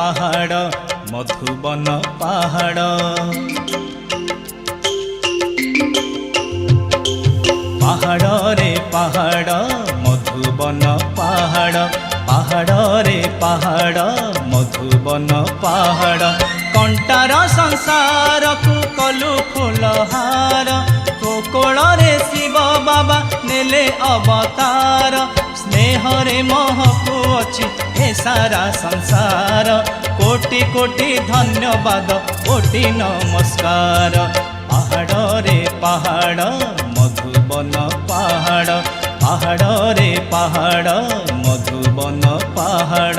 पहाड़ मधुबन पहाड़ पहाड़ रे पहाड़ मधुबन पहाड़ पहाड़ रे पहाड़ मधुबन पहाड़ कंटार संसार को कलु फुलहार कोकोल रे शिव बाबा नेले अवतार स्नेह रे महकु अछि ए सारा संसार कोटि कोटि धन्यवाद कोटि नमस्कार पहाड़ रे पहाड़ मधुबन पहाड़ पहाड़ रे पहाड़ मधुबन पहाड़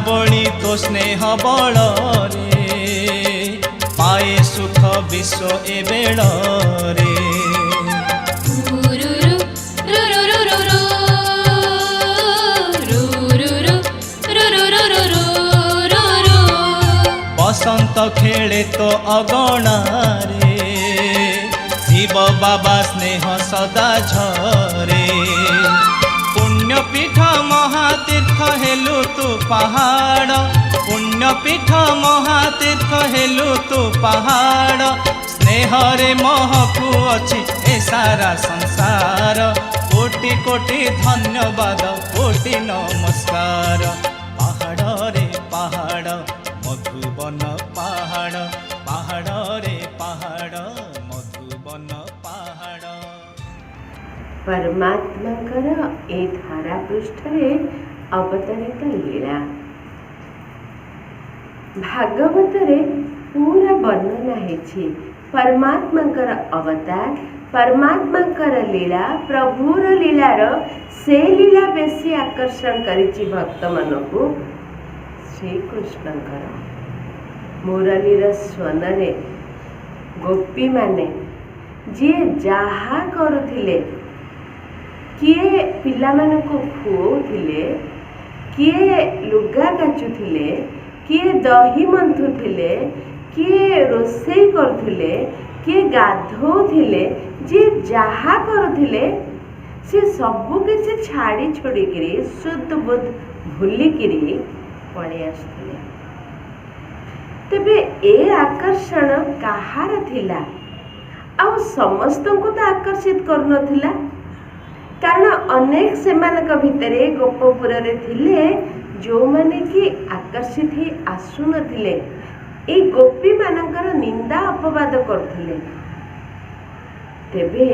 बड़ी तो स्नेह बल रे पाए सुख विश्व ए बेल रे बसंत खेले तो अगणा रे शिव बाबा स्नेह सदा झरे पुण्यपीठ महातीर्थ हेलु तू पहाड़ पुण्यपीठ महातीर्थ हेलु तू पहाड़ स्नेह रे महकु अछि ए सारा संसार कोटि कोटि धन्यवाद कोटि नमस्कार पहाड़ रे पहाड़ मधुबन पहाड़ पहाड़ रे पहाड़ मधुबन पहाड़ परमात्माकर ए धारा पृष्ठरे अवतरित लीला भागवतरे पूरा वर्णना है परमात्माकर अवतार परमात्माकर लीला प्रभुर लीलार से लीला बेसी आकर्षण करिछि भक्त मानकु श्रीकृष्णकर मुरलीर स्वनरे गोपी माने जी जहा करुथिले किए पिला मानकु खुओथिले किए लुगा काचुथिले किए दही मंथुथिले किए रोषेई करुथिले किए गाधोथिले जे जहा करुथिले से सबु किसी छाड़ी छोड़िकी शुद्ध बुद्ध भूलिकी पड़े आसुथिले तेबे ए आकर्षण कहार थिला आ समस्त को तो आकर्षित करनथिला कारण अनेक सेमानक भितरे गोपपुर रे थिले जो माने कि आकर्षित ही आसु नथिले ए गोपी मानकर निंदा अपवाद करथिले तेबे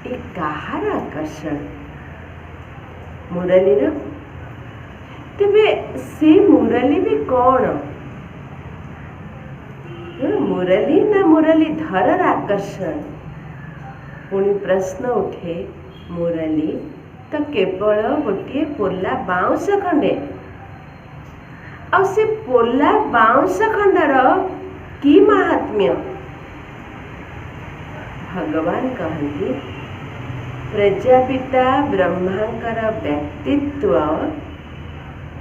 ए कहार आकर्षण मुरलीर तेबे से मुरली भी कौन मुरली ना मुरली धरर आकर्षण पुणी प्रश्न उठे मुरली तो केवल गोटे पोला बाउंस खंडे आ से पोला बाउंस खंडर की महात्म्य भगवान कहती प्रजापिता ब्रह्मांकर व्यक्तित्व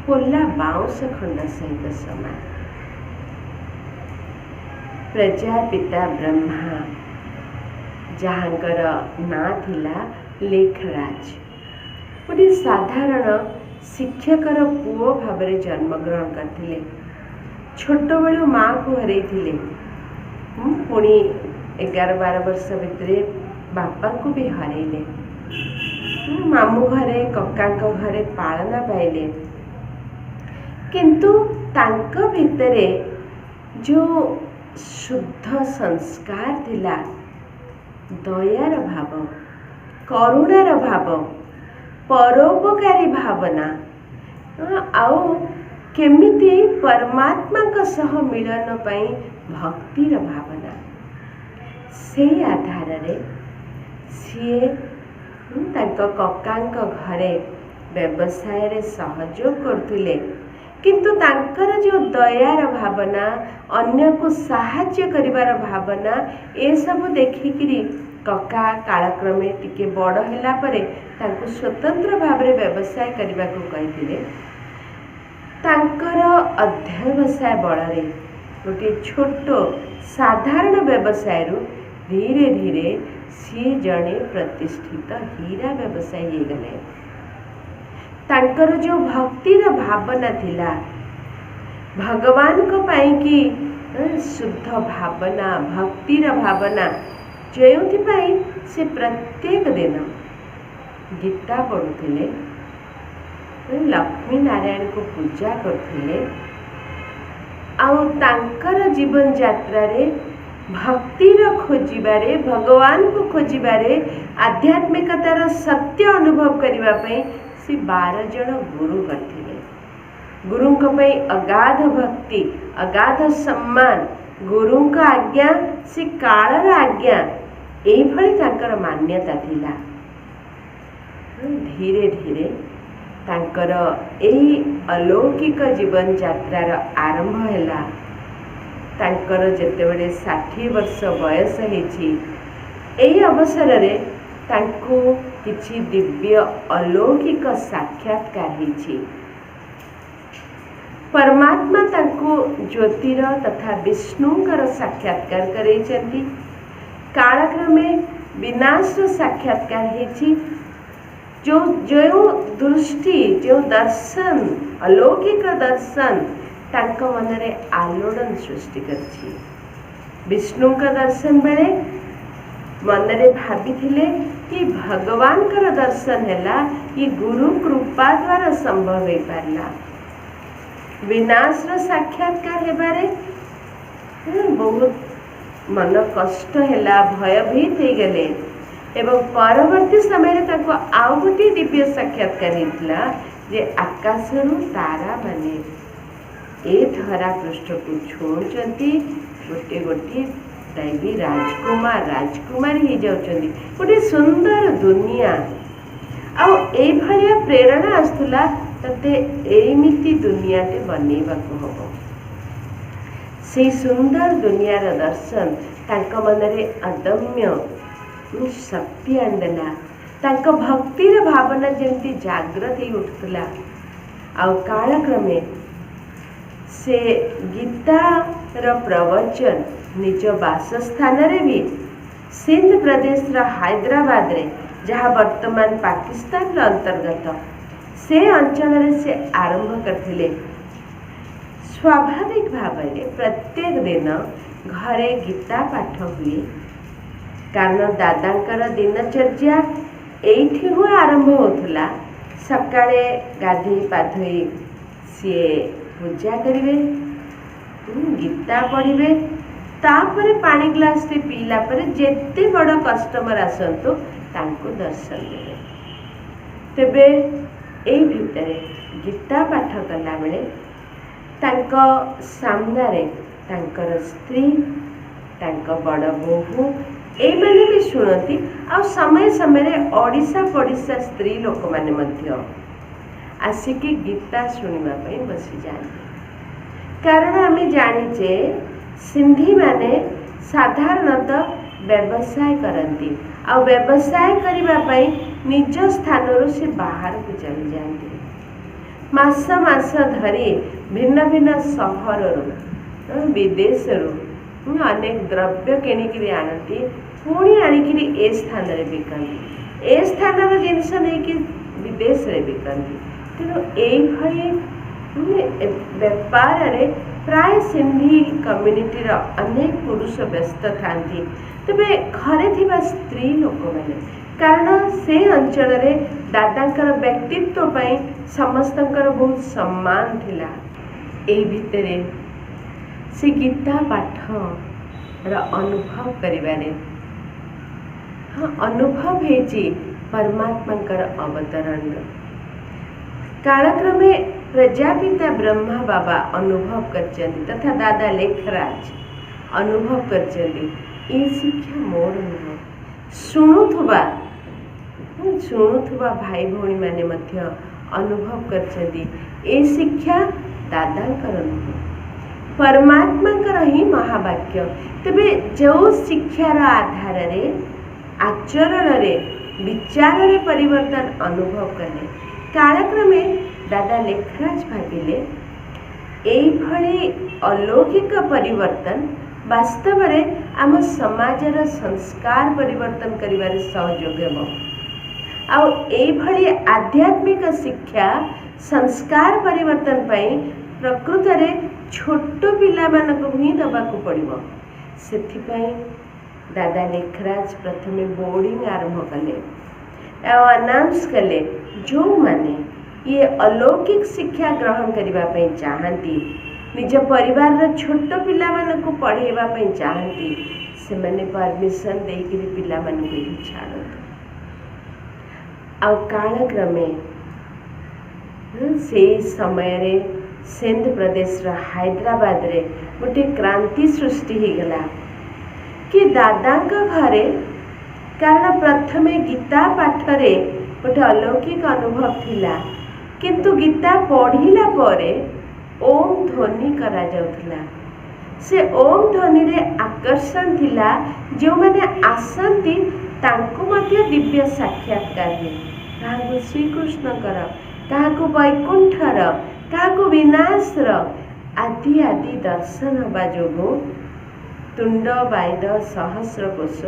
पोला बाउंस खंड सहित समान प्रजापिता ब्रह्मा जहाँकर ना थिला लेखराज गोटे साधारण शिक्षकर पुओ भाव में जन्मग्रहण करते छोट बेलू माँ को हर पुणी 11-12 वर्ष भितर बापा को भी हरइले मामू घरे कका घरे पालना पाइले किंतु तांक भितरे जो शुद्ध संस्कार थिला दयार भाव करुणार भाव परोपकारी भावना आउ केमिति परमात्मा का सह मिलन पाई भक्तिर भावना से आधार रे सीए तांको ककांक घरे व्यवसाय रे सहयोग करथिले किंतु तांकर जो दयार भावना अन्य को साहाय्य करिवार भावना ए सब देखिकिरी कका कालक्रमे टिके बड़ होला परे तांको स्वतंत्र भाव में व्यवसाय करने को कही तांकर अध्यवसाय बल गोटे छोट साधारण व्यवसाय धीरे धीरे सी जड़े प्रतिष्ठित हीरा व्यवसायी हो गले। तांकर जो भक्तिर भावना थिला भगवान को पाई कि शुद्ध भावना भक्तिर भावना जो से प्रत्येक दिन गीता पढ़ुले लक्ष्मी नारायण को पूजा करते आउर जीवन यात्रा रे भक्तिर खोजिबारे भगवान को खोजिबारे आध्यात्मिकतार सत्य अनुभव करने से 12 जन गुरु करथिले। गुरुंक पई अगाध भक्ति अगाध सम्मान गुरुंक आज्ञा से कालर आज्ञा एभली तांकर मान्यता थिला। धीरे धीरे तांकर एही अलौकिक जीवन यात्रार आरंभ हैला। तांकर जेतेबेले 60 वर्ष बयस हेछि एही अवसर रे तांको किछि दिव्य अलौकिक साक्षात्कार हेछि। परमात्मा तांको ज्योतिर तथा विष्णुकर साक्षात्कार करैछन्ति। कालक्रमे विनाश साक्षात्कार हेछि। जो जो दृष्टि जो दर्शन अलौकिक दर्शन तांक मनरे आलोड़न सृष्टि करछि। विष्णु का दर्शन बेले मनरे भाविथिले कि भगवान कर दर्शन हैला ये गुरु कृपा द्वारा संभव हो पारला। विनाश रो साक्षात्कार हेबारे बहुत मन कष्ट हैला भयभीत हो गले एवं परवर्ती समय ताको आउ गोटे दिव्य साक्षात्कार होता जे आकाशरू तारा माने ए धरा पृष्ठ को छुँचती गोटे गोटे दैवी राजकुमार राजकुमारी हो जाउछन्ती गोटे सुंदर दुनिया आउ ए भलिया प्रेरणा आसुला तते एमिति दुनियाटे बनैबाको हबो। से सुंदर दुनियार दर्शन तांक मनरे अदम्य शक्ति आंदला। तांक भक्तिर भावना जमती जागृत ही उठुला। आउ कालक्रमे से गीतार प्रवचन निज बासस्थान रे भी सिंध प्रदेश हैदराबाद रे जहाँ वर्तमान पाकिस्तान अंतर्गत से अंचल से आरंभ करथिले। स्वाभाविक भाव में प्रत्येक दिन घरे गीता पाठ हुए कारण दादांकर दिनचर्या एठी हुए आरंभ होथुला। सकाळे गाधी पाधोई सी पूजा करिवे गीता पढ़िवे तापर पानी ग्लास रे पीला पर जेते बड़ कस्टमर आसंतु तांको दर्शन देवे। तेबे एई भितरे गीता पाठ कला बेले तांको सामना रे तांकर स्त्री तांको बड़ बोहू ए मैंने भी शुणती आ समय समय ओडिशा पड़िशा स्त्री लोक माने मध्य आसिकी गीता शुणिबा पई बसी जाते। कारण आमे जानिचे सिंधी माने साधारणतः व्यवसाय करती आ व्यवसाय करबा पई निज स्थानरू से बाहर को चली जाती। मास मास धरी भिन्न भिन्न सहररू विदेशरू अनेक द्रव्य किणिकी आनती पुणी आणिकी ए स्थान रे बिकती ए स्थान जिनस नहीं विदेश रे बिकती। तेणु यही व्यापार रे प्राय सिंधी कम्युनिटीर अनेक पुरुष व्यस्त थांती। तबे घरे थिबा स्त्री लोक माने कारण से अंचल रे दादांकर व्यक्तित्व पई समस्तंकर बहुत सम्मान थिला। एही भितरे से गीता पाठ अनुभव करिबारे अनुभव हेची परमात्मांकर अवतरण। कालक्रमे प्रजापिता ब्रह्मा बाबा अनुभव करचंदी तथा दादा लेखराज अनुभव करचंदी। ये शिक्षा मोर नुह शुणुथुबा भाई भौणी माने मध्य अनुभव करचंदी। ए शिक्षा दादांकर नुह परमात्मा ही महावाक्य। तेबे जो शिक्षार आधार रे आचरण रे विचार रे परिवर्तन अनुभव कले कालक्रमे दादा लेखराज भाविले एइभଳି अलौकिक परिवर्तन वास्तव में आम समाजर संस्कार परिवर्तन करिबारे सहयोग हेबो। आउ एइभଳି आध्यात्मिक शिक्षा संस्कार परिवर्तन पई प्रकृत रे छोट पिला मानक ही दबाकू पड़िबो। सेथिपई दादा लेखराज प्रथमे बोर्डिंग आरंभ कले और अनाउंस कले जो माने ये अलौकिक शिक्षा ग्रहण करिबा पई चाहंती निज परिवार रा छोट पिला मानक पढ़ेबा पई चाहंती से माने परमिशन देकि पिला मानक ही छाड़त। आ कालक्रमे से समय रे सिंध प्रदेश रा हैदराबाद रे गोटे क्रांति सृष्टि हो गला कि दादा घरे कारण प्रथमे गीता पाठ रे गोटे अलौकिक अनुभव थिला किंतु गीता पढ़िला परे ओम ध्वनि करा जाउथला। से ओम ध्वनि रे आकर्षण थिला जो माने आसंती तांको मध्य दिव्य साक्षात्कार हुए। काहाकू श्रीकृष्ण कर काहाकू वैकुंठर काहाकू विनाशर आदि आदि दर्शन हवा जोगु तुंड वायद सहस्र कोश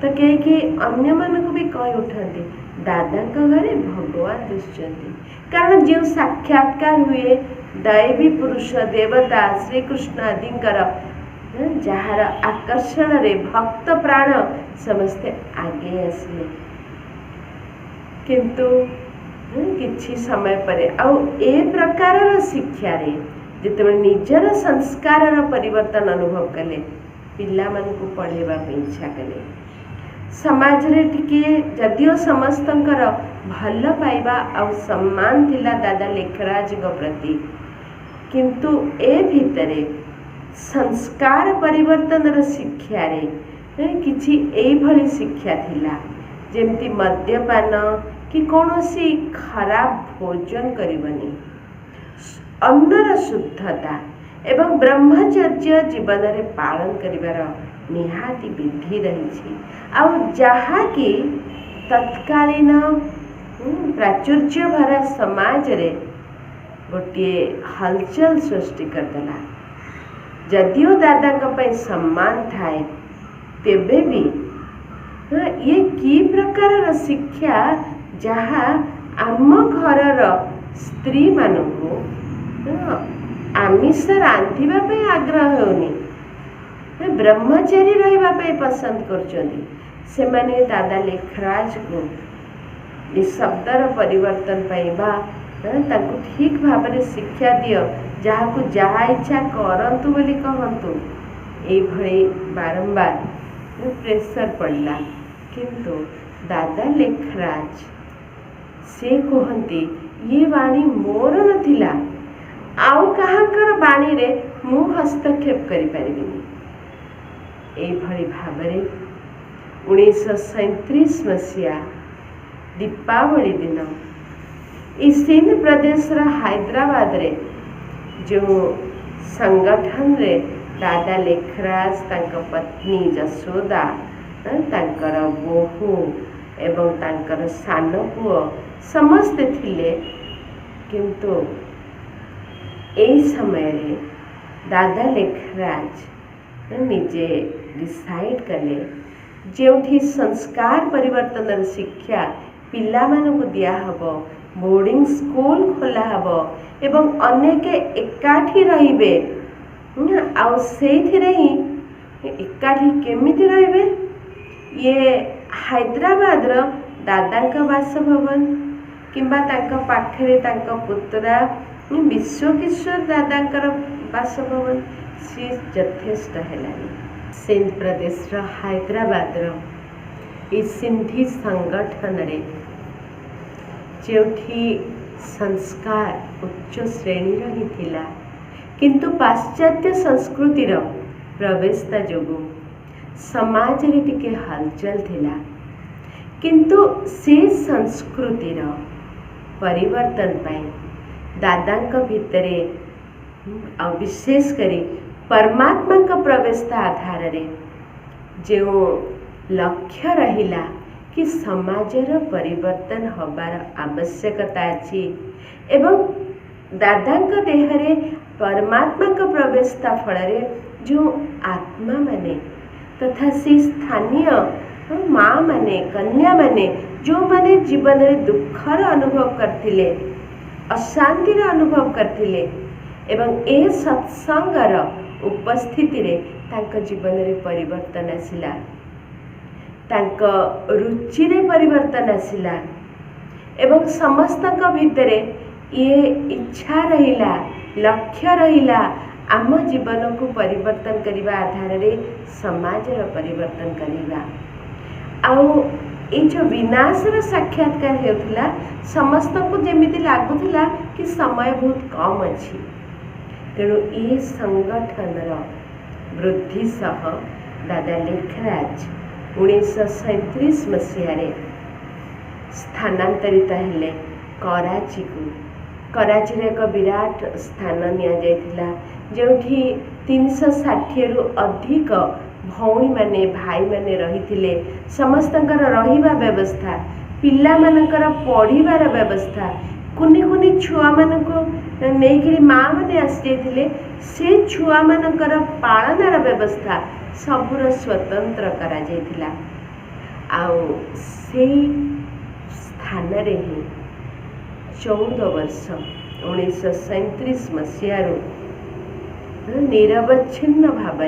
तो कई अन्य मानक भी कही उठती दादा घरे भगवान दिशुचंती कारण जो साक्षात्कार हुए दैवी पुरुष देवता श्रीकृष्ण आदिकर जार आकर्षण रे भक्त प्राण समस्ते आगे आसले किंतु किछि समय परे आउ ए प्रकार शिक्षा रे जिते निजर संस्कार परिवर्तन अनुभव कले पिला मानकु पढ़ेबा पे इच्छा कले समाज रे टिके जदियो समस्तंकर भल पाइबा आउ सम्मान थिला दादा लेखराज गो प्रति किंतु ए भितरे संस्कार परिवर्तन र शिक्षा रे किछि एई भली शिक्षा थिला जेमती मद्यपान कि कौनसी खराब भोजन करबनी अन्नर शुद्धता एवं ब्रह्मचर्य जीवन रे पालन करिवार निहाती विधि रही जहा कि तत्कालीन प्राचुर्य भरा समाज रे गोटे हलचल सृष्टि करदेला। जदियो दादा सम्मान थाए तेबे भी ये की प्रकार शिक्षा जहा आम घरर स्त्री मानू आमिष रांधिबा पे आग्रह होनी ब्रह्मचारी रहिबा पे पसंद करचोनी से माने दादा लेखराज को ये शब्दर परिवर्तन पाइबा ताकू ठीक भाव में शिक्षा दियो जहाँ को जहाँ इच्छा करंतु बोली कहंतु ए भली बारंबार प्रेशर पड़ला किंतु दादा लेखराज से कहती ये वाणी मोर नथिला आउ कहाकर बाणी रे मु हस्तक्षेप करि परिबिनी। ए भली भाबरे 1937 मसीहा दीपावली दिन इस सिंध प्रदेश रा हैदराबाद रे जो संगठन रे दादा लेखराज तांका पत्नी जसोदा तांकर बोहू एवं तांकर सान पुओ समस्ते थिले किंतु एई समय रे दादा लेखराज निजे डिसाइड कले जो संस्कार परिवर्तन शिक्षा पिला मानकु दिया हबो बोर्डिंग स्कूल खोला हबो एवं अनेक एकाठी रहिबे आउ सेथिरे ही एकाठी केमिति रहिबे ये हैदराबाद रो दादांका बासभवन किंबा तांका पाखरे तांका पुत्रा विश्वकिशोर दादांकर बासभवन सी यथेष्ट हेलानी। सिंध प्रदेश रो हैदराबाद रो ई सिंधी संगठन रे जोठी संस्कार उच्च श्रेणी रही थिला किंतु पाश्चात्य संस्कृति रो प्रवेशता जोगु समाज रे टिके हलचल थिला किंतु से संस्कृति रो परिवर्तन पाई दादांक भितरे और विशेष करी परमात्मा का प्रवेशता आधार रे जो लक्ष्य रहिला कि समाजर परिवर्तन हबार आवश्यकता अछि एवं दादांक देहरे परमात्मा का प्रवेशता फल जो आत्मा माने तथा से स्थानीय माँ माने कन्या माने जो माने जीवन में दुखर अनुभव करथिले अशांतिर अनुभव करथिले एवं ए सत्संगर उपस्थिति रे तांक जीवन रे परिवर्तन आसिला तांक रुचि रे परिवर्तन आसिला एवं समस्त भितरे ये इच्छा रहिला लक्ष्य रहिला आम जीवन को परिवर्तन करने आधार रे समाजर परिवर्तन करवा आउ ये जो विनाशर साक्षात्कार होता समस्त को जमीती लगुला कि समय बहुत कम अच्छी तेणु ये संगठन वृद्धि सह दादा लेखराज 1937 मसीह स्थानांतरित हेले कराची को कराची एक विराट स्थान निया जो 360 रु अधिक भौणी माने भाई माने रही समस्तंकर रहिबा व्यवस्था पिला मानकर पढ़िबार व्यवस्था कुनी कुनी छुआ मानको नेइकरी माँ माने आसी से छुआ मानकर पालनार व्यवस्था सबुर स्वतंत्र करा जायतिला आउ से स्थान रे ही 14 वर्ष 1937 मसीह निरवच्छिन्न भाव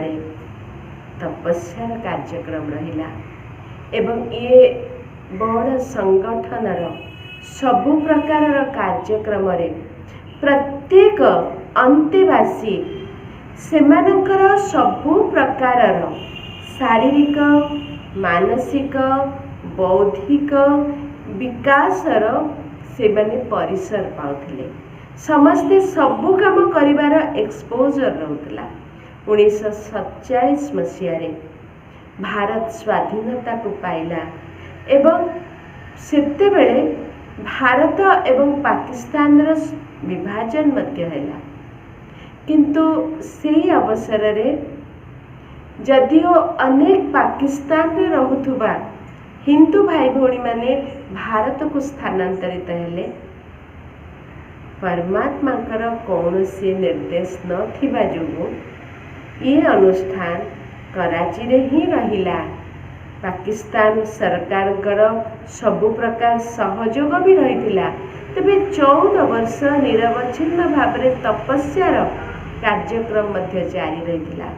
तपस्यार कार्यक्रम रहिला एवं ये बड़ संगठनर सबु प्रकार कार्यक्रम रे प्रत्येक अंतेवासी सेमानंकर सबु प्रकार शारीरिक मानसिक बौद्धिक विकासर से माने परिसर पाउथिले समस्ते सबु काम करिवार एक्सपोजर रहउतला 1947 मसीह भारत स्वाधीनता को पाइला एवं सेते बेले भारत एवं पाकिस्तान विभाजन मध्य हैला किंतु से अवसर रे जदिओ अनेक पाकिस्तान रे रहुथुबा हिंदू भाई भौणी माने भारत को स्थानांतरित हेले परमात्मा कौन से निर्देश न थिबा जोगु ये अनुष्ठान कराची रे ही रहिला पाकिस्तान सरकार सबु प्रकार सहयोग भी रही तेबे 14 वर्ष निरवच्छिन्न भाव तपस्यार कार्यक्रम मध्य जारी रही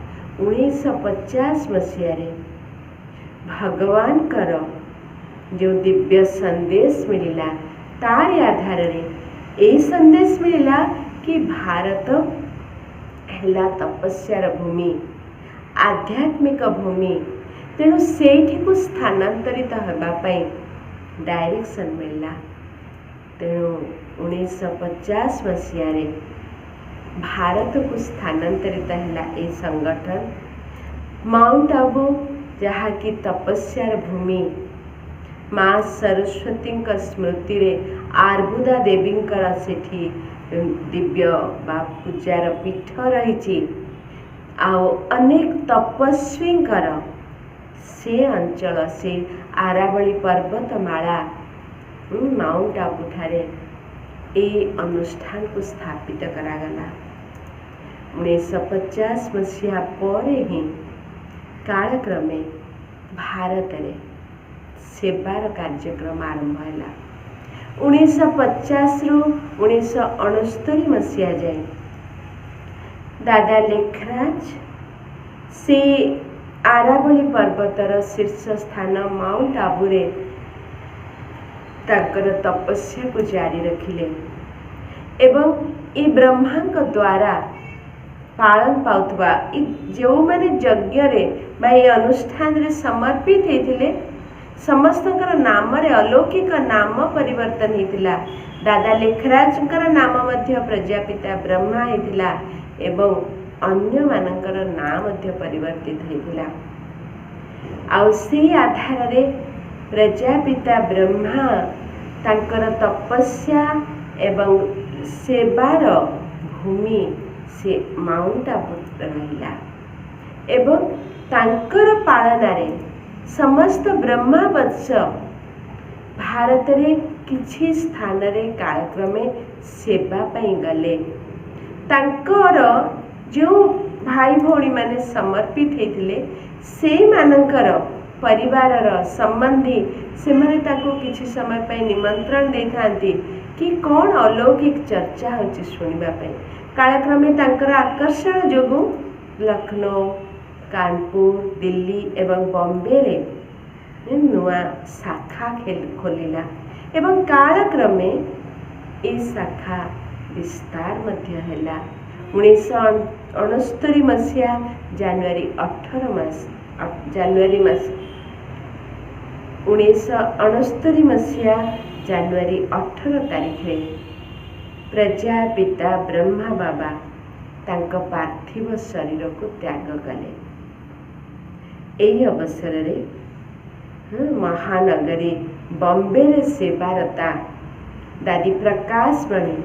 1950 मसीह भगवान कर जो दिव्य संदेश मिलिला तार आधार रे यही संदेश मिलिला कि भारत है तपस्यार भूमि आध्यात्मिक भूमि तेणु सेठी को स्थानांतरित होगापाई डायरेक्शन मिलला तेणु 1950 मसीह भारत को स्थानांतरित है ये संगठन माउंट आबू जहाँ की तपस्यार भूमि माँ सरस्वती स्मृति रे आर्बुदा देवी सेठी दिव्य बा पूजार पीठ रही अनेक तपस्वी से अंचल से आरावली पर्वतमाला माउंट आबू ठारे ए अनुष्ठान को स्थापित करागला 1950 मसीहा पर ही कालक्रमे भारत रे सेवार कार्यक्रम आरंभ है 1950 रु 1969 मसीहा जाए दादा लेखराज से आरावली पर्वतर शीर्ष स्थान माउंट आबू रे ताकर तपस्या को जारी रखिले एवं ये ब्रह्मा द्वारा पालन पाउथबा जो माने यज्ञ रे बा ये अनुष्ठान रे समर्पित होते समस्त नाम रे अलौकिक नाम परिवर्तन होता दादा लेखराज नाम मध्य प्रजापिता ब्रह्मा होता एवं अन्य मानकर नाम मध्य परिवर्तित होता आउ से आधार रे प्रजापिता ब्रह्मा तांकर तपस्या एवं सेवार भूमि ସେ ମାଉଣ୍ଟ ଆବୁ ରହିଲା ଏବଂ ତାଙ୍କର ପାଳନାରେ ସମସ୍ତ ବ୍ରହ୍ମାବତ୍ସ ଭାରତରେ କିଛି ସ୍ଥାନରେ କାଳକ୍ରମେ ସେବା ପାଇଁ ଗଲେ। ତାଙ୍କର ଯେଉଁ ଭାଇ ଭଉଣୀମାନେ ସମର୍ପିତ ହେଇଥିଲେ ସେଇମାନଙ୍କର ପରିବାରର ସମ୍ବନ୍ଧୀ ସେମାନେ ତାଙ୍କୁ କିଛି ସମୟ ପାଇଁ ନିମନ୍ତ୍ରଣ ଦେଇଥାନ୍ତି କି କ'ଣ ଅଲୌକିକ ଚର୍ଚ୍ଚା ହେଉଛି ଶୁଣିବା ପାଇଁ। କାଳକ୍ରମେ ତାଙ୍କର ଆକର୍ଷଣ ଯୋଗୁଁ ଲକ୍ଷ୍ନୌ, କାନପୁର, ଦିଲ୍ଲୀ ଏବଂ ବମ୍ବେରେ ନୂଆ ଶାଖା ଖୋଲିଲା ଏବଂ କାଳକ୍ରମେ ଏ ଶାଖା ବିସ୍ତାର ମଧ୍ୟ ହେଲା। 1969 ମସିହା ଜାନୁଆରୀ ମାସ 1969 ମସିହା ଜାନୁଆରୀ 18 ତାରିଖରେ ପ୍ରଜାପିତା ବ୍ରହ୍ମା ବାବା ତାଙ୍କ ପାର୍ଥିବ ଶରୀରକୁ ତ୍ୟାଗ କଲେ। ଏହି ଅବସରରେ ମହାନଗରୀ ବମ୍ବେରେ ସେବାରତା ଦାଦି ପ୍ରକାଶମଣି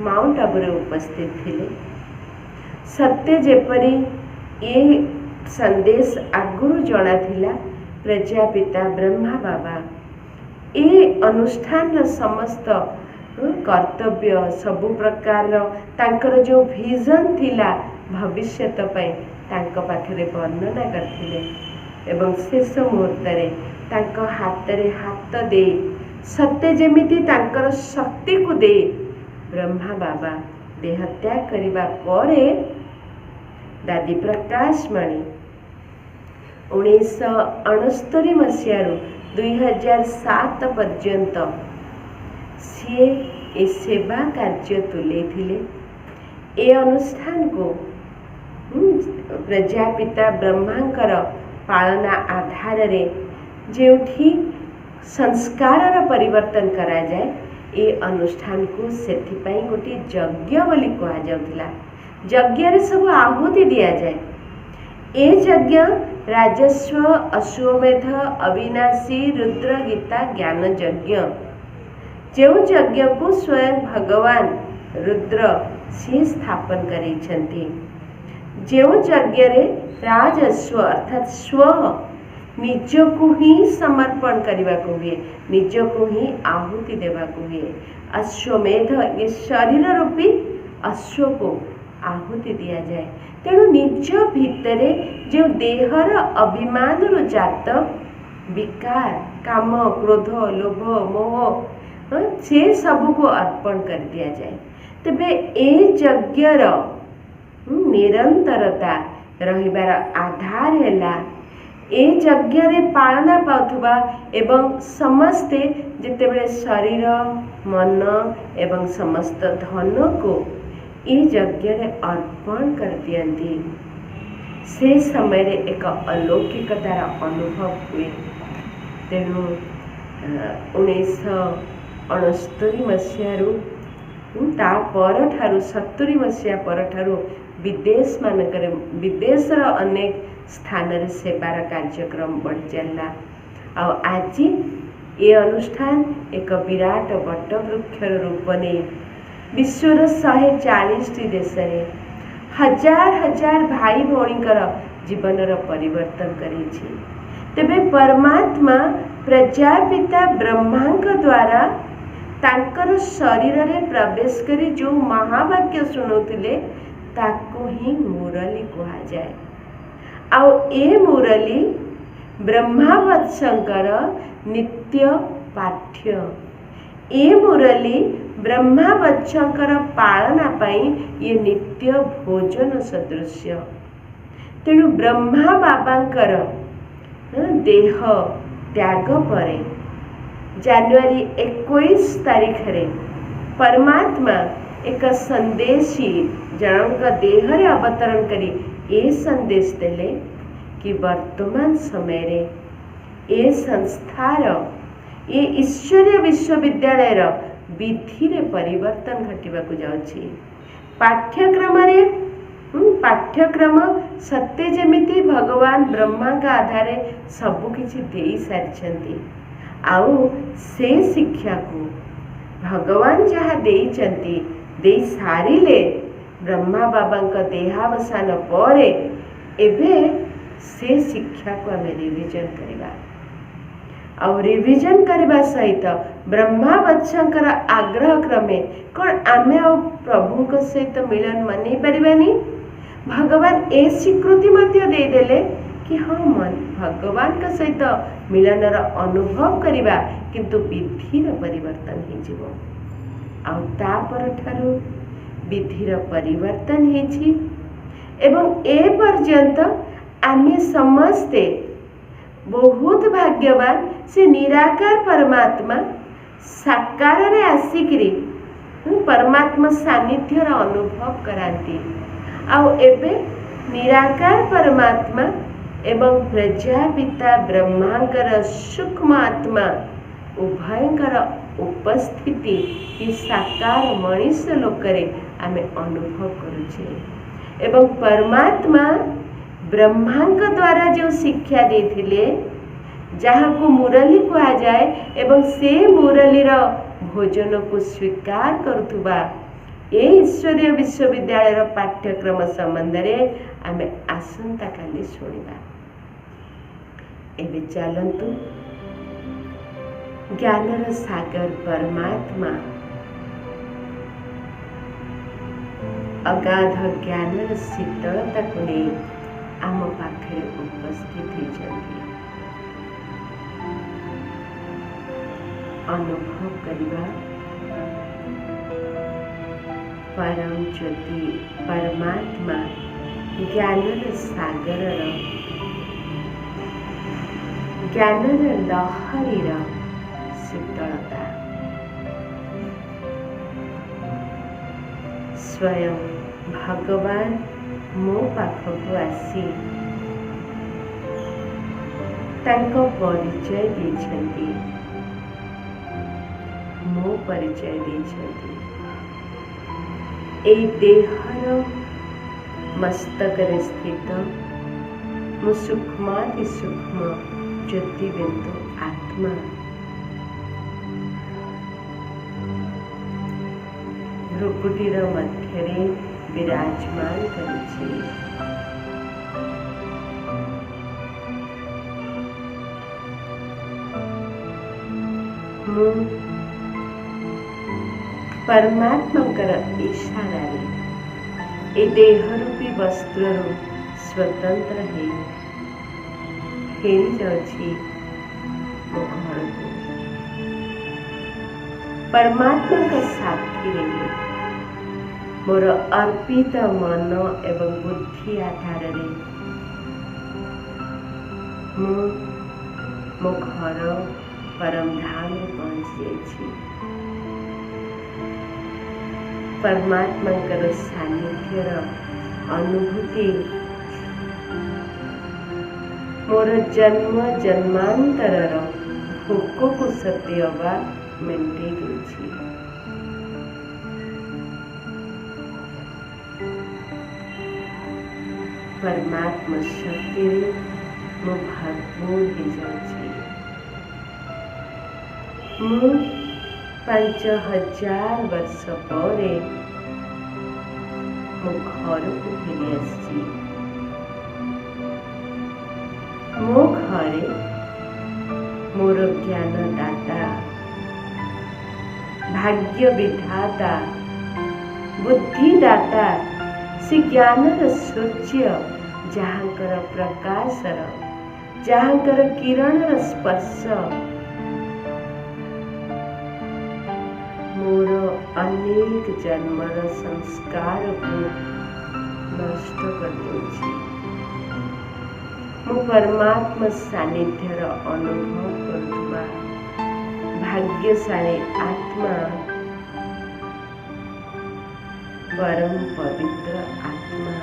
ମାଉଣ୍ଟ ଆବୁରେ ଉପସ୍ଥିତ ଥିଲେ। ସତ୍ୟ ଯେପରି ଏ ସନ୍ଦେଶ ଆଗରୁ ଜଣାଥିଲା, ପ୍ରଜାପିତା ବ୍ରହ୍ମା ବାବା ଏ ଅନୁଷ୍ଠାନର ସମସ୍ତ କର୍ତ୍ତବ୍ୟ ସବୁ ପ୍ରକାରର ତାଙ୍କର ଯେଉଁ ଭିଜନ୍ ଥିଲା ଭବିଷ୍ୟତ ପାଇଁ ତାଙ୍କ ପାଖରେ ବର୍ଣ୍ଣନା କରିଥିଲେ ଏବଂ ଶେଷ ମୁହୂର୍ତ୍ତରେ ତାଙ୍କ ହାତରେ ହାତ ଦେଇ ସତ୍ୟ ଯେମିତି ତାଙ୍କର ଶକ୍ତିକୁ ଦେଇ ବ୍ରହ୍ମା ବାବା ଦେହତ୍ୟାଗ କରିବା ପରେ ଦାଦି ପ୍ରକାଶମଣି 1969 ମସିହାରୁ 2007 ପର୍ଯ୍ୟନ୍ତ ସିଏ ଏ ସେବା କାର୍ଯ୍ୟ ତୁଲେଇଥିଲେ। ଏ ଅନୁଷ୍ଠାନକୁ ପ୍ରଜାପିତା ବ୍ରହ୍ମାଙ୍କର ପାଳନା ଆଧାରରେ ଯେଉଁଠି ସଂସ୍କାରର ପରିବର୍ତ୍ତନ କରାଯାଏ ଏ ଅନୁଷ୍ଠାନକୁ ସେଥିପାଇଁ ଗୋଟିଏ ଯଜ୍ଞ ବୋଲି କୁହାଯାଉଥିଲା। ଯଜ୍ଞରେ ସବୁ ଆହୁତି ଦିଆଯାଏ। ଏ ଯଜ୍ଞ ରାଜସ୍ୱ, ଅଶ୍ୱମେଧ, ଅବିନାଶୀ, ରୁଦ୍ର, ଗୀତା, ଜ୍ଞାନ ଯଜ୍ଞ, ଯେଉଁ ଯଜ୍ଞକୁ ସ୍ୱୟଂ ଭଗବାନ ରୁଦ୍ର ସିଏ ସ୍ଥାପନ କରେଇଛନ୍ତି। ଯେଉଁ ଯଜ୍ଞରେ ରାଜସ୍ୱ ଅର୍ଥାତ୍ ସ୍ୱ ନିଜକୁ ହିଁ ସମର୍ପଣ କରିବାକୁ ହୁଏ, ନିଜକୁ ହିଁ ଆହୁତି ଦେବାକୁ ହୁଏ। ଅଶ୍ୱମେଧ ଏ ଶରୀର ରୂପୀ ଅଶ୍ୱକୁ ଆହୁତି ଦିଆଯାଏ। ତେଣୁ ନିଜ ଭିତରେ ଯେଉଁ ଦେହର ଅଭିମାନରୁ ଜାତ ବିକାର, କାମ, କ୍ରୋଧ, ଲୋଭ, ମୋହ ସେ ସବୁକୁ ଅର୍ପଣ କରି ଦିଆଯାଏ। ତେବେ ଏ ଯଜ୍ଞର ନିରନ୍ତରତା ରହିବାର ଆଧାର ହେଲା ଏ ଯଜ୍ଞରେ ପାଳନା ପାଉଥିବା ଏବଂ ସମସ୍ତେ ଯେତେବେଳେ ଶରୀର, ମନ ଏବଂ ସମସ୍ତ ଧନକୁ ଏ ଯଜ୍ଞରେ ଅର୍ପଣ କରିଦିଅନ୍ତି ସେ ସମୟରେ ଏକ ଅଲୌକିକତାର ଅନୁଭବ ହୁଏ। ତେଣୁ 1969 ମସିହାରୁ ତା ପରଠାରୁ 70 ମସିହା ପରଠାରୁ ବିଦେଶର ଅନେକ ସ୍ଥାନରେ ସେବାର କାର୍ଯ୍ୟକ୍ରମ ବଢ଼ି ଚାଲିଲା। ଆଉ ଆଜି ଏ ଅନୁଷ୍ଠାନ ଏକ ବିରାଟ ବଟବୃକ୍ଷର ରୂପ ନେଇ ବିଶ୍ୱର 140ଟି ଦେଶରେ ହଜାର ହଜାର ଭାଇ ଭଉଣୀଙ୍କର ଜୀବନର ପରିବର୍ତ୍ତନ କରିଛି। ତେବେ ପରମାତ୍ମା ପ୍ରଜାପିତା ବ୍ରହ୍ମାଙ୍କ ଦ୍ୱାରା ତାଙ୍କର ଶରୀରରେ ପ୍ରବେଶ କରି ଯେଉଁ ମହାବାକ୍ୟ ଶୁଣଉଥିଲେ ତାକୁ ହିଁ ମୁରଲୀ କୁହାଯାଏ। ଆଉ ଏ ମୁରଲୀ ବ୍ରହ୍ମାବତ୍ସଙ୍କର ନିତ୍ୟ ପାଠ୍ୟ। ଏ ମୁରଲୀ ବ୍ରହ୍ମାବତ୍ସଙ୍କର ପାଳନା ପାଇଁ ଇଏ ନିତ୍ୟ ଭୋଜନ ସଦୃଶ୍ୟ। ତେଣୁ ବ୍ରହ୍ମା ବାବାଙ୍କର ଦେହ ତ୍ୟାଗ ପରେ ଜାନୁଆରୀ 21 ତାରିଖରେ ପରମାତ୍ମା ଏକ ସନ୍ଦେଶୀ ଜଣଙ୍କ ଦେହରେ ଅବତରଣ କରି ଏ ସନ୍ଦେଶ ଦେଲେ କି ବର୍ତ୍ତମାନ ସମୟରେ ଏ ସଂସ୍ଥାର ଏ ଈଶ୍ୱରୀୟ ବିଶ୍ୱବିଦ୍ୟାଳୟର ବିଧିରେ ପରିବର୍ତ୍ତନ ଘଟିବାକୁ ଯାଉଛି। ପାଠ୍ୟକ୍ରମ ସତ୍ୟ ଯେମିତି ଭଗବାନ ବ୍ରହ୍ମାଙ୍କ ଆଧାରରେ ସବୁକିଛି ଦେଇ ସାରିଛନ୍ତି। ଆଉ ସେ ଶିକ୍ଷାକୁ ଭଗବାନ ଯାହା ଦେଇଛନ୍ତି ଦେଇ ସାରିଲେ ब्रह्मा बाबा देहावसान पर एबे से शिक्षा को आम रिविजन करवा आउ रिविजन करने सहित ब्रह्मा वत्संकर आग्रह क्रमे कौन आम प्रभु सहित मिलन मन पारानी भगवान ए स्वीकृति देदेले कि हाँ भगवान का सहित मिलनर अनुभव करवा किंतु विधिर परिवर्तन हो ठारू विधिर परिवर्तन होछि एवं ए पर्यंत आमे समस्ते बहुत भाग्यवान से निराकार परमात्मा साकार रे आसिकरी परमात्मा सानिध्यर अनुभव कराती आउ एबे निराकार परमात्मा एवं प्रजापिता ब्रह्मांकर सूक्ष्म आत्मा उभयंकर उपस्थिति कि साकार मनुष्य लोकरे आमे अनुभव करुछे एवं परमात्मा ब्रह्मांक द्वारा जो शिक्षा देथिले जहाँ को मुरली कहा जाए एवं से मुरलीर भोजन को स्वीकार करुथुबा ए ईश्वरीय विश्वविद्यालय पाठ्यक्रम संबंध में आम आसंता काली शुणा एबे चलतु ज्ञानर सागर परमात्मा अगाध ज्ञानर शीतलता को नहीं आम पाखे उपस्थित होती अनुभव करवा परम ज्योति परमात्मा ज्ञानर सागर ज्ञानर लहरीर शीतलता स्वयं भगवान मो पाखक आसी तांको परिचय देछंती मो परिचय देछंती ए देहर मस्तक स्थित मो सूक्ष्माति सूक्ष्म ज्योतिबिंदु आत्मा भ्रुकुटीर मध्य विराजमान करुछि मु परमात्मा इशारा ए देहरूपी वस्त्र स्वतंत्र है फेरी जाउछि मो घर को परमात्मा का साथी रही मोर अर्पित मन एवं बुद्धि आधार मो घर परम धाम में पहुंच जाइछि परमात्मा सानिध्यर अनुभूति मोर जन्म जन्मांतर भोक को सत्यवा मेंटे दूची परमात्मा शक्ति मो भरपूर हो जाउछि मु 5000 वर्ष पर मो घर को फेरी आसी मो घरे मोर ज्ञान दाता भाग्य विधाता बुद्धिदाता से ज्ञानर सूर्य जहाँकर प्रकाशर जहाँकर किरणर स्पर्श मोर अनेक जन्मर संस्कार को नष्ट कर दूची मु परमात्मा सानिध्यर अनुभव करुवा भाग्यशाली आत्मा परम पवित्र आत्मा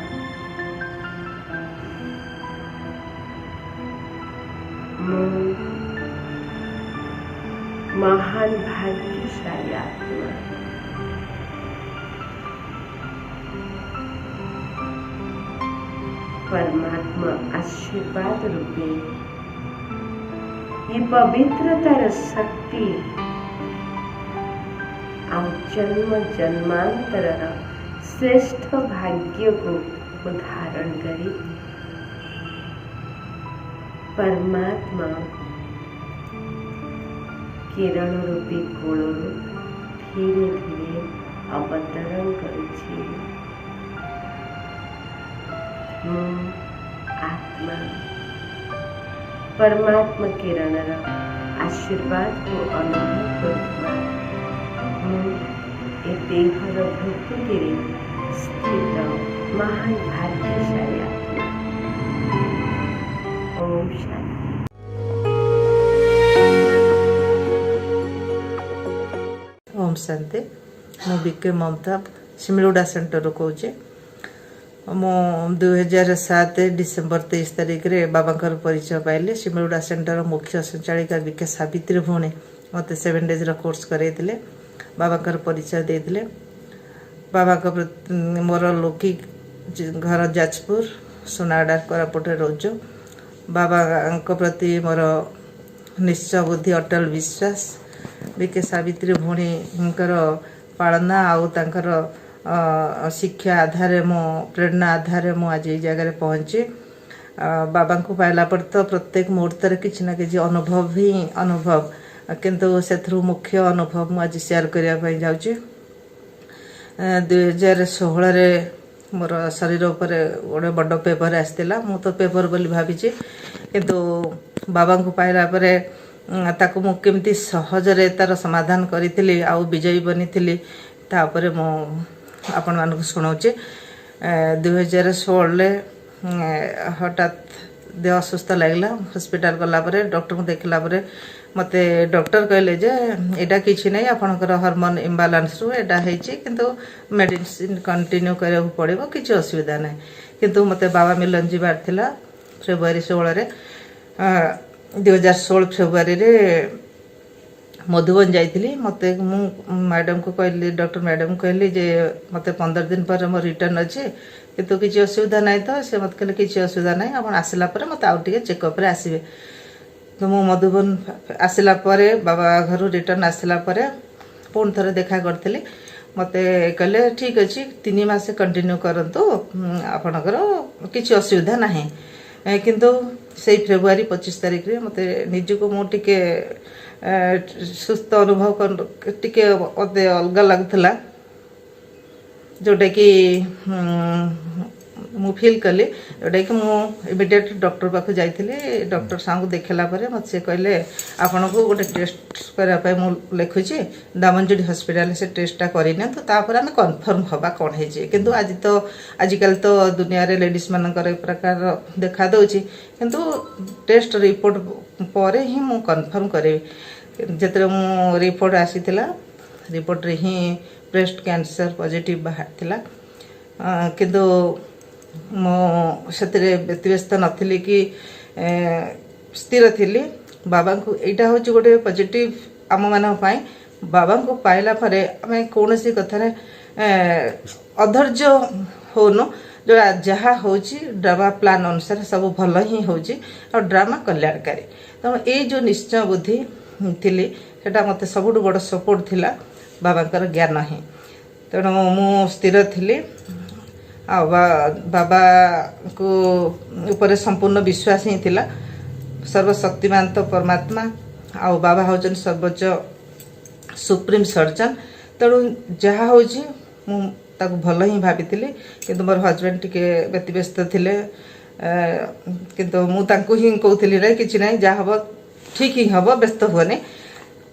महान भाग्यशाली आत्मा परमात्मा आशीर्वाद रूपे ये पवित्रतार शक्ति आ जन्म जन्मांतर श्रेष्ठ भाग्य को धारण करी परमात्मा किरण रूपी कोणरू धीरे धीरे अवतरण करुछि। मु आत्मा परमात्मा किरणर आशीर्वाद को अनुभव करुवा मु ए देहर भृकुटिरे स्थित महान भाग्यशाली आत्मा। ओम शांति। ओम शांति। मु बीके ममता सिमिलुडा सेंटर कहूचे। मु 2007 डिसेम्बर 23 तारिख रे बाबा परिचय पाइले। सिमिलुडा सेंटर मुख्य संचालिका बीके सावित्री भौणी मत 7 डेज कोर्स करते बाबा परिचय देते। बाबा मोर लौकिक घर जाजपुर सोनाडा कोरापुटे रोज। बाबा प्रति मोर निश्चय बुद्धि अटल विश्वास बीके सावित्री भौणी पालना आउ तांकर शिक्षा आधार मो प्रेरणा आधार मु आज ये जगह पहुँची। बाबा को पाइला पर तो प्रत्येक मुहूर्त किसी ना कि अनुभव ही अनुभव किंतु से मुख्य अनुभव मु आज शेयर करने जाऊँगी। 2016 रे मोर शरीर उपर गोटे बड़ पेपर आसला। मु तो पेपर बोली भावी किंतु बाबा को पाइला पर ताकू मु केमती सहजरे तार समाधान करी आउ विजयी बनी तापर मु आपण मानक शुणाऊे। 2016 हठात देह असुस्थ लगला। हॉस्पिटल गला डॉक्टर को देखला मते डॉक्टर कहले जे एटा किछि नै आपनकर हार्मोन इम्बालांस रु एटा हेछि किंतु मेडिसिन कंटिन्यू करबा पड़िबो किछि असुविधा नै। किंतु मते बाबा मिलन जीवार थिला फेब्रुआरी 16 रे 2016 फेब्रुआरी रे मधुबन जाइली। मते मु मैडम को कहली डॉक्टर मैडम कहली जे मते 15 दिन पर मो रिटर्न अच्छे किंतु किछि असुविधा नै। तो से मत कहले किछि असुविधा नै आपण आसिला पर मते आउ टिके चेकअप रे आसीबे। तो मु मधुबन आसिला परे बाबा घर रिटर्न आसिला परे पुन थरे देखा करथिली। मते कहले ठीक अछि 3 मास कंटिन्यू करंतु आपनकर किछि असुविधा नाही। किंतु से फेब्रुआरी 25 तारिख रे मते निजको मु टिके सुस्थ अनुभव कर टिके अदे अलग लगथला जोटा कि मु फील कली जोटा कि मु इमिडिएट डॉक्टर पाख जाइली। डॉक्टर साहब देखला परे मत से कहले आपन को गोटे टेस्ट करा पय मु लिखुची दामनजुडी हॉस्पिटल से टेस्टटा करिने तो तापर हमें कंफर्म हबा कोन हे जे। किंतु आज तो आजिकल तो दुनिया रे लेडीज मानकर एक प्रकार देखा दउची किंतु टेस्ट रिपोर्ट परे ही मु कंफर्म करे। जेतरे मु रिपोर्ट आसीतिला रिपोर्ट रे ही ब्रेस्ट कैंसर पॉजिटिव बाहर थिला। किंतु मो सेतरे व्यतिव्यस्त नथिली कि स्थिर थिली। बाबा को एटा होची गोटे पॉजिटिव आम मान पाई। बाबा को पाइला परे आमे कोनोसी कथारे अधैर्य होनो जो जहाँ होची ड्रामा प्लान अनुसार सब भल ही होची और ड्रामा कल्याणकारी। तो ये जो निश्चय बुद्धि थिली सेटा मते सबुठ बड़ सपोर्ट थिला बाबांकर ज्ञान ही। तेणु मु स्थिर थिली आ बाबा को ऊपर संपूर्ण विश्वास ही थिला। सर्वशक्तिमान तो परमात्मा आ बाबा होचन सर्वोच्च सुप्रीम सर्जन। तेणु जहाँ होची मु ताको भल ही भाभी किंतु मोर हजबैंड टिके व्यतिव्यस्त थिले। किंतु मु तांको ही कहूली रे किछि नै जा हबो ठीक ही हबो व्यस्त हुअनी।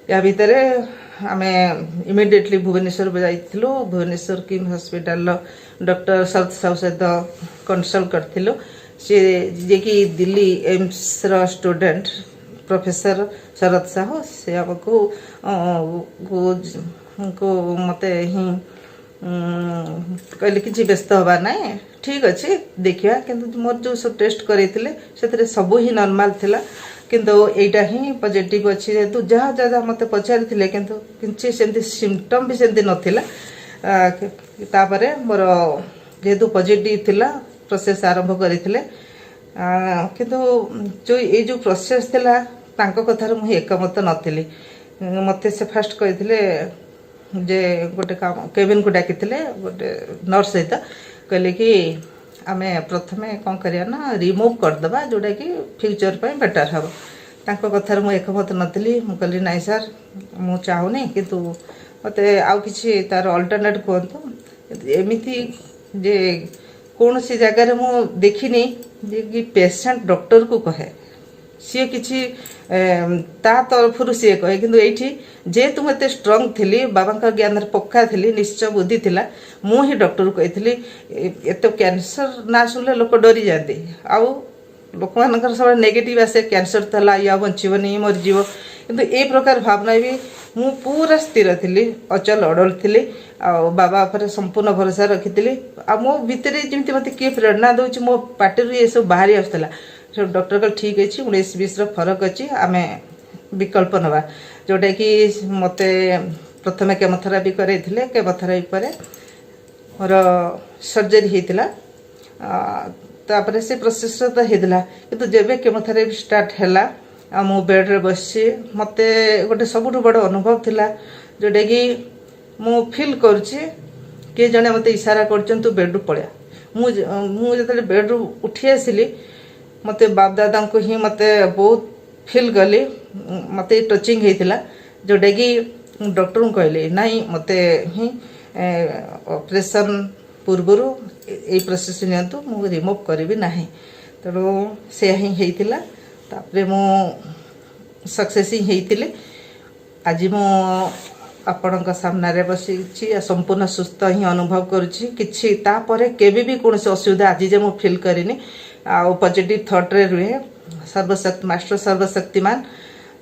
या भितर आमे इमिडिएटली भुवनेश्वर जाइथिलु। भुवनेश्वर किम हॉस्पिटल डॉक्टर शरद साहू सहित कंसल्ट करथिलु। से जे कि दिल्ली एम्स रो स्टूडेंट प्रोफेसर शरद साहू से हमको को मते ही कहले कि व्यस्त हवा ना ठीक अच्छे देखिया। किंतु मोर जो सब टेस्ट करैतिले सेतरे सब ही नॉर्मल थिला। किंतु एटा ही पॉजिटिव अच्छी जेतु जहाँ जहाँ मते पचारिथिले किंतु किछि सेंति सिम्पटम भी सेंति नथिला। तापरे मोर जेतु पॉजिटिव थिला प्रोसेस आरंभ करिथिले। किंतु जो ये जो प्रोसेस थिला तांको कथार मु एकमत नथिली। मते से फास्ट कहिथिले जे गोटे काम केबिन को डाकी गोटे नर्स सहित कहले कि आमे प्रथमे कौन करिया ना रिमूव करदबा जोटा कि फ्यूचर पे बेटर हम तांको कथार मु एकमत नथिली मु कहली नाई सर मु चाहूनी किंतु मते आउ किछि तार अल्टरनेट कहतु एमिति जे कौन सी जगह मु देखिनी जे कि पेशेंट डॉक्टर को कहे सी किछि ता तरफ सी कहे कि ये जेहेतु मुझे स्ट्रंग थी बाबा ज्ञान पक्का थी निश्चय बुद्धि थिला मु ही डॉक्टर को कही एत कैंसर ना शुणिले लोक डरी जाते आउ लोक मान सब नेगेटिव आसे कैंसर था या बचबनी मरीज किंतु ए प्रकार भावना भी मु पूरा स्थिर थी अचल अडल थी आ बाबा पर संपूर्ण भरोसा रखी आ मो भितर जमी मत किए प्रेरणा दौर मो पार्टी ये सब बाहरी आसला डॉक्टर कह ठीक अच्छे 19-20 फरक अच्छी आम विकल्प नवा जोटा कि मत प्रथम केमोथेरापी करे केमोथेरापी पर मोर सर्जरी होता तापर से प्रोसेस तो होता कि जब केमोथेरापी स्टार्ट है मो बेड्रे बस मत गोटे सबुठ बड़ अनुभव थिला जोटा कि मु फील करुच्ची किए जड़े मत इशारा कर बेड्रु पड़ा मुझे बेड्रु उठी आसली मत बाप दादा को ही मत बहुत फील गली मत टचिंग होता जोटा कि डॉक्टर को कहली नाई मत ही ऑपरेशन पूर्वर ये प्रोसेस नियंतु मु रिमूव करी ना तेणु से ही होता तापर मु सक्सेस ही होती आज मु आपण सामने बसी संपूर्ण सुस्थ ही अनुभव करुच्ची कि केबी भी कौन असुविधा आज जे मु फील करिनी आ पॉजिटिव थॉट रे रुहे सर्वशक्ति मास्टर सर्वशक्तिमान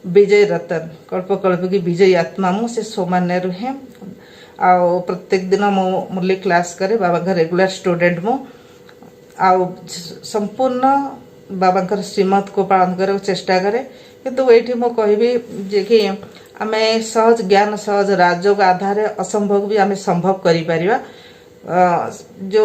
विजय रतन कल्प कल्प की विजय आत्मा मु से सामान्य रुहे आ प्रत्येक दिन मु मुरली क्लास करे बाबा का रेगुलर स्टूडेंट मु आ संपूर्ण बाबा श्रीमत को पालन कर चेष्टा करे किंतु ये मु कहबी जे कि आमे सहज ज्ञान सहज राजयोग आधार असंभव भी आमे संभव करि परिबा जो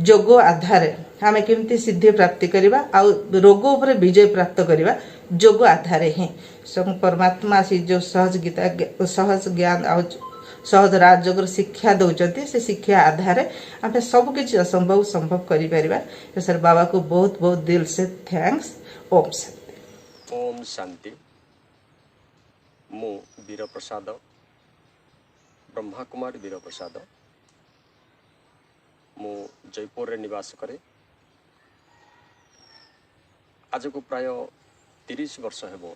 जोग आधार आमे केमती सिद्धि प्राप्ति करवा आ रोग उपर विजय प्राप्त करवा जोग आधार ही स्वयं परमात्मा से जो सहज गीता सहज ज्ञान आ सहज राजयोग शिक्षा दौरान से शिक्षा आधार आमे सब किसी असंभव संभव करि परिबा सर बाबा को बहुत बहुत दिल से थैंक्स। ओम शांति। ओम शांति। मु वीर प्रसाद ब्रह्मा कुमार वीर प्रसाद मु जयपुर रे निवास करे आज को प्राय 30 वर्ष हेबो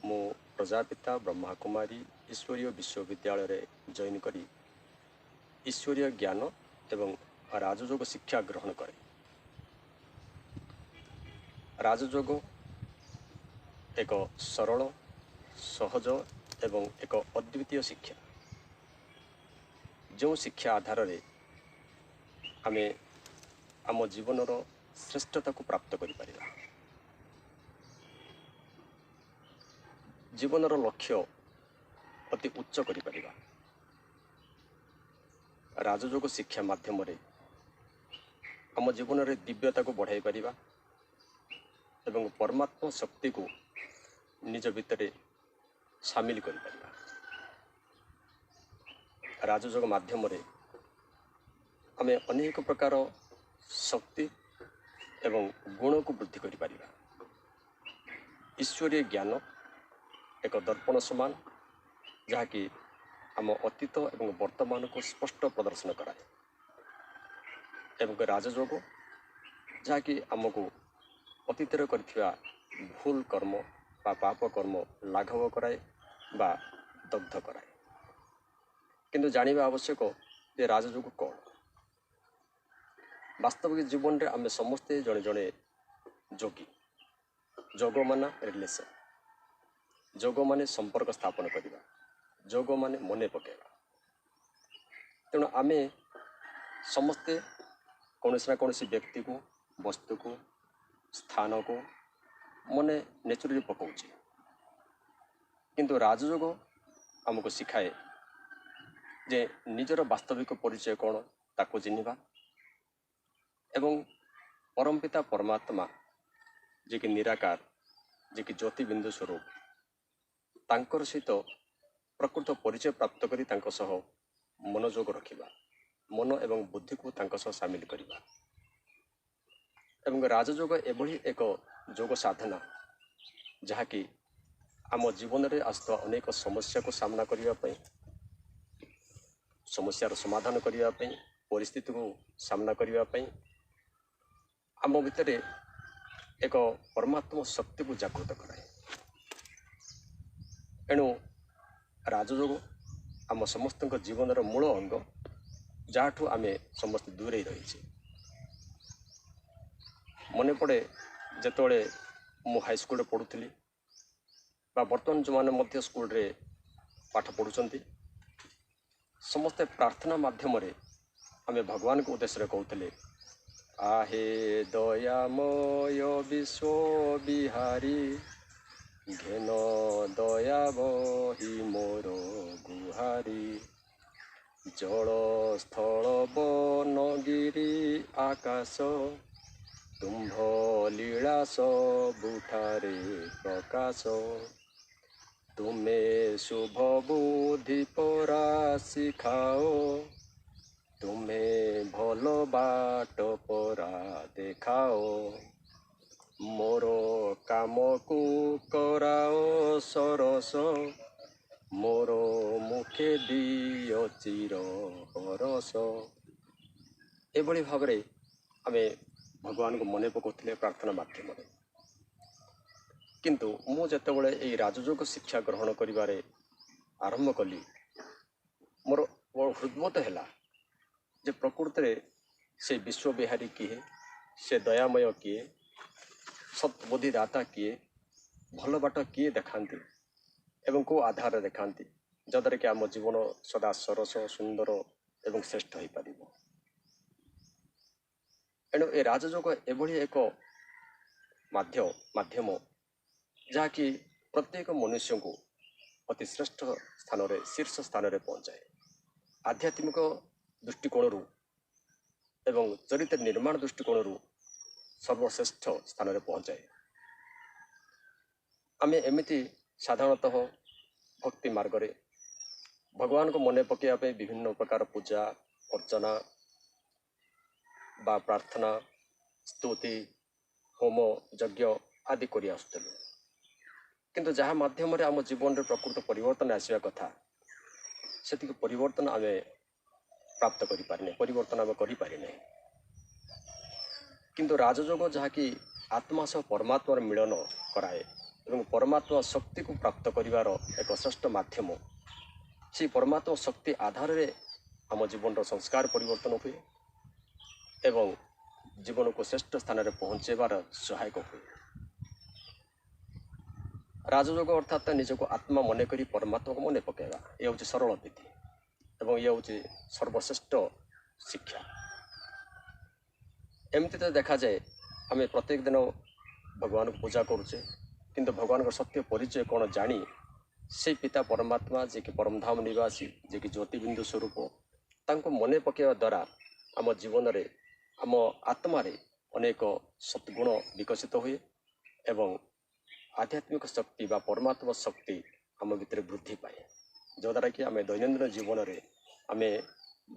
मु प्रजापिता ब्रह्मा कुमारी ईश्वरीय विश्वविद्यालय रे जॉइन करी ईश्वरीय ज्ञान एवं राजयोग शिक्षा ग्रहण करे। राजयोग एक सरल सहज एवं एक अद्वितीय शिक्षा जो शिक्षा आधार रे आमे आम जीवन श्रेष्ठता को प्राप्त करि परिबा। जीवन लक्ष्य अति उच्च करि परिबा। राजयोग शिक्षा माध्यम रे आम जीवन रे दिव्यता को बढ़ाई परिबा एवं परमात्मा शक्ति को निज भितरे शामिल करि परिबा। राजयोग माध्यम रे आमे अनेक प्रकार शक्ति एवं गुण को वृद्धि करि परिबा। ईश्वरीय ज्ञान एक दर्पण समान जहाँकि आम अतीत एवं वर्तमान को स्पष्ट प्रदर्शन कराए एवं राजयोग जहाँकि आमको अतीत करथिबा भूल कर्म बा पाप कर्म लाघव कराए बा दग्ध कराए। किंतु जानिबा आवश्यक जे राजयोग कौन। वास्तविक जीवन रे आमे समस्ते जड़े जड़े जोगी। जोग माना रिलेशन, जोग माने संपर्क स्थापन करवा, जोग माने मने पकेवा। तेणु आमे समस्ते कौन ना कौन व्यक्ति को वस्तु को स्थान को मने नेचुरली पकाउछे। किंतु राजयोग आमको शिखाए जे निजर वास्तविक परिचय कौन ताको चिन्हिबा एवं परमपिता परमात्मा जे कि निराकार जे कि ज्योति बिंदु स्वरूप तांकर सहित ପ୍ରକୃତ ପରିଚୟ ପ୍ରାପ୍ତ କରି ତାଙ୍କ ସହ ମନୋଯୋଗ ରଖିବା, ମନ ଏବଂ ବୁଦ୍ଧିକୁ ତାଙ୍କ ସହ ସାମିଲ କରିବା। ଏବଂ ରାଜଯୋଗ ଏଭଳି ଏକ ଯୋଗ ସାଧନା ଯାହାକି ଆମ ଜୀବନରେ ଆସୁଥିବା ଅନେକ ସମସ୍ୟାକୁ ସାମ୍ନା କରିବା ପାଇଁ, ସମସ୍ୟାର ସମାଧାନ କରିବା ପାଇଁ, ପରିସ୍ଥିତିକୁ ସାମ୍ନା କରିବା ପାଇଁ ଆମ ଭିତରେ ଏକ ପରମାତ୍ମ ଶକ୍ତିକୁ ଜାଗୃତ କରାଏ। ଏଣୁ ରାଜଯୋଗ ଆମ ସମସ୍ତଙ୍କ ଜୀବନର ମୂଳ ଅଙ୍ଗ, ଯାହାଠୁ ଆମେ ସମସ୍ତେ ଦୂରେଇ ରହିଛେ। ମନେ ପଡ଼େ ଯେତେବେଳେ ମୁଁ ହାଇସ୍କୁଲରେ ପଢ଼ୁଥିଲି ବା ବର୍ତ୍ତମାନ ଯେଉଁମାନେ ମଧ୍ୟ ସ୍କୁଲରେ ପାଠ ପଢ଼ୁଛନ୍ତି, ସମସ୍ତେ ପ୍ରାର୍ଥନା ମାଧ୍ୟମରେ ଆମେ ଭଗବାନଙ୍କ ଉଦ୍ଦେଶ୍ୟରେ କହୁଥିଲେ, आहे दयामय विश्व बिहारी घेन दया बही मोर गुहारी जल स्थल वन गिरी आकाश तुम्भ लीला सबुठारे प्रकाश तुमे शुभ बुद्धि परा शिखाओ तुमे भल बाट परा देखाओ मोर काम को कराओ सरस मोर मुखे दियो चिर हरस। एभली भावरे आमे भगवान को मने पकाउथिले प्रार्थना माध्यम। किंतु मु जेतेबेले एई राजयोग शिक्षा ग्रहण करिबारे आरंभ कली, मोर हृदबोध हैला जे प्रकृति से विश्व बिहारी किए, से दयामय किए, सत्बुद्धिदाता किए, भल बाट किए देखाती एवं को आधार देखाती जद्वारा कि आम जीवन सदा सरस सुंदर एवं श्रेष्ठ हो पार। एणु ए राजयोग एभली एक माध्यम जहाँकि प्रत्येक मनुष्य को अति श्रेष्ठ स्थान रे शीर्ष स्थान रे पहुँचाए। आध्यात्मिक दृष्टिकोण एवं चरित्र निर्माण दृष्टिकोण सर्वश्रेष्ठ स्थान रे पहुँचाए। आमे एमिति साधारणतः भक्ति मार्ग रे भगवान को मने पकेया पे विभिन्न प्रकार पूजा अर्चना बा प्रार्थना स्तुति होम यज्ञ आदि करि आसुथिलु। किंतु जहाँ माध्यम रे आम जीवन रे प्रकृत परिवर्तन आसिया कथा सेतिक परिवर्तन आमे प्राप्त करि पारिने, परिवर्तन आमे करि पारिने। किंतु राजयोग जहाँकि आत्मा सह परमात्मार मिलन कराए एवं परमात्मा शक्ति को प्राप्त करिवार एक श्रेष्ठ माध्यम, से परमात्मा शक्ति आधार रे आम जीवन संस्कार परिवर्तन हुए एवं जीवन को श्रेष्ठ स्थान रे पहुँचेबार सहायक हुए। राजयोग अर्थात निजको आत्मा मने करी परमात्मा को मने पकेगा, ये हूँ सरल विधि एवं ये हूँ सर्वश्रेष्ठ शिक्षा। एमती तो देखा जाए आम प्रत्येक दिन भगवान को पूजा करुचे, किंतु भगवान को सत्य परिचय कौन जानी से पिता परमात्मा जे कि परमधाम निवासी जे कि ज्योतिबिंदु स्वरूप तांको मने पकेवा द्वारा आम जीवन रे आम आत्मा रे अनेक सद्गुण विकसित हुए एवं आध्यात्मिक शक्ति बा परमात्मा शक्ति आम भितर वृद्धि पाए, जद्वारा कि आम दैनंदिन जीवन रे आम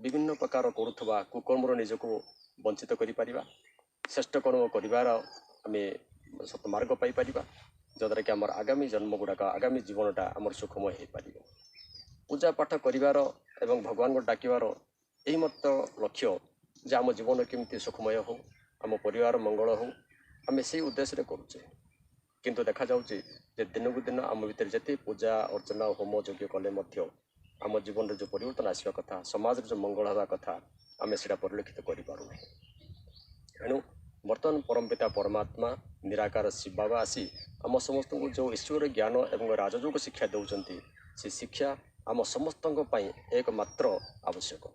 विभिन्न प्रकार करुवा कुकर्मर निजको वंचित करि परिबा, श्रेष्ठ कर्म करिवार आम सतमार्ग पाई परिबा, जद्वारा कि आमर आगामी जन्म गुड़ाक आगामी जीवनटा आमर सुखमय हो पार। पूजा पाठ करिवार एवं भगवान को डाकिवार यही मत लक्ष्य जे आम जीवन केमती सुखमय हो, आम परिवार मंगल हो, आम से उद्देश्य करुचे। किंतु देखा जाउची जे दिन को दिन आम भीतर जते पूजा अर्चना होम यज्ञ कले मध्य आम जीवन जो परिवर्तन आसवा कथा, समाज जो मंगल हवा कथा आम से परिलक्षित कर पार। एणु बर्तमान परमपिता परमात्मा निराकार शिव बाबा आसी आम समस्त को जो ईश्वर ज्ञान एवं राजयोग शिक्षा दौरान से शिक्षा आम समस्त एकमात्र आवश्यक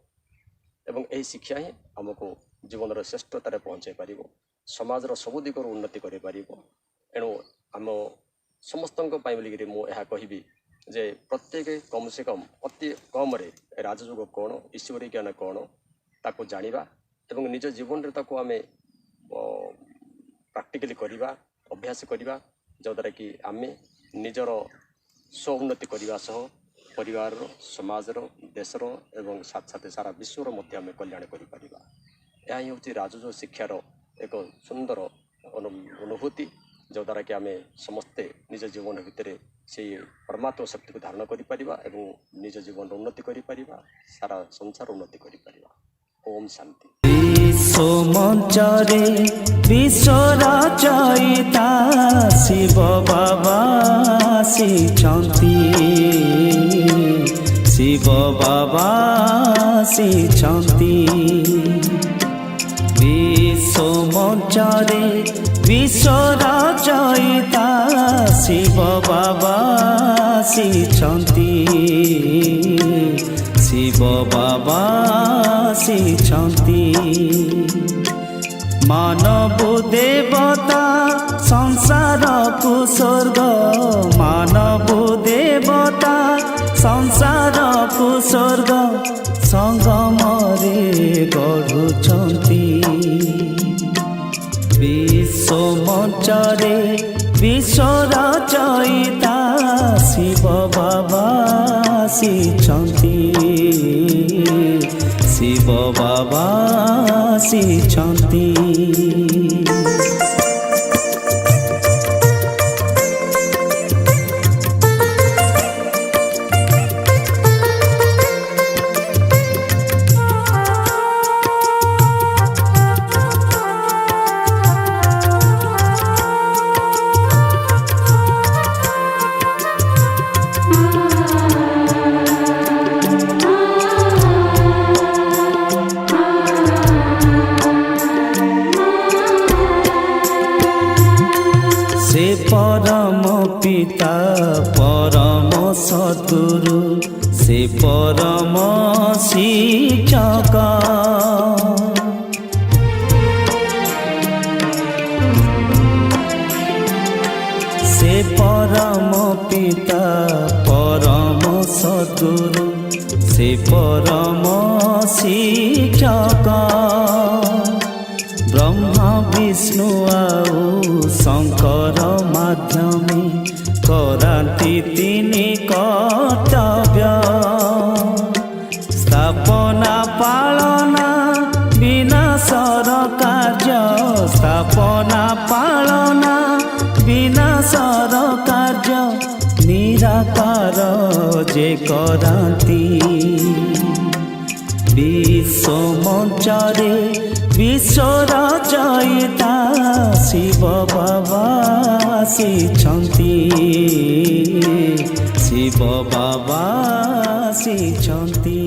एवं यही शिक्षा ही आमको जीवन श्रेष्ठतार पहुँचाई पार, समाज सबु दिगर उन्नति कर पार। एणु आम समस्त बोलिकी मुझे कहबी जे प्रत्येक कम से कम अति कम रे राजयोग कौन ईश्वरी ज्ञान कौन ताको जानिबा एवं निज जीवन रे ताको आमे प्रैक्टिकली करिबा, अभ्यास करिबा, जद्वारा कि आमे निजर स्व उन्नति करने सह परिवार समाजर देशर एवं साथ साथ सारा विश्वर मध्य आम कल्याण करें। यह हूँ राजज शिक्षार एक सुंदर अनुभूति जद्वारा कि आम समस्ते निज जीवन भितर से परमात्मा शक्ति को धारण करें निज जीवन उन्नति करें सारा संसार उन्नति करें। ओम शांति। विश्व मंचरे विश्व रचयिता शिव बाबा आसीचंती शिव बाबा आसीचंती विश्व मंचरे विश्व रचयिता शिव बाबा आसीचंती शिव बाबा आसीचंती मानव देवता संसार को स्वर्ग मानव देवता संसार को स्वर्ग संगमरे गढ़ुचंती विश्व मंचरे विश्व रचयिता शिव बाबा आसीचंती शिव बाबा आसीचंती। परम पिता परम सद्गुरु से परम शिक्षक से परम पिता परम सद्गुरु से परम शिक्षक ब्रह्मा विष्णु आउ शंकर माध्यमे कराती तिनि कर्तव्य स्थापना पालना विनाशर कार्य स्थापना पालना विनाशर कार्य निराकार जे कराती विश्व मंचरे विश्व रचयिता शिव बाबा आसीचंती शिव बाबा आसीचंती।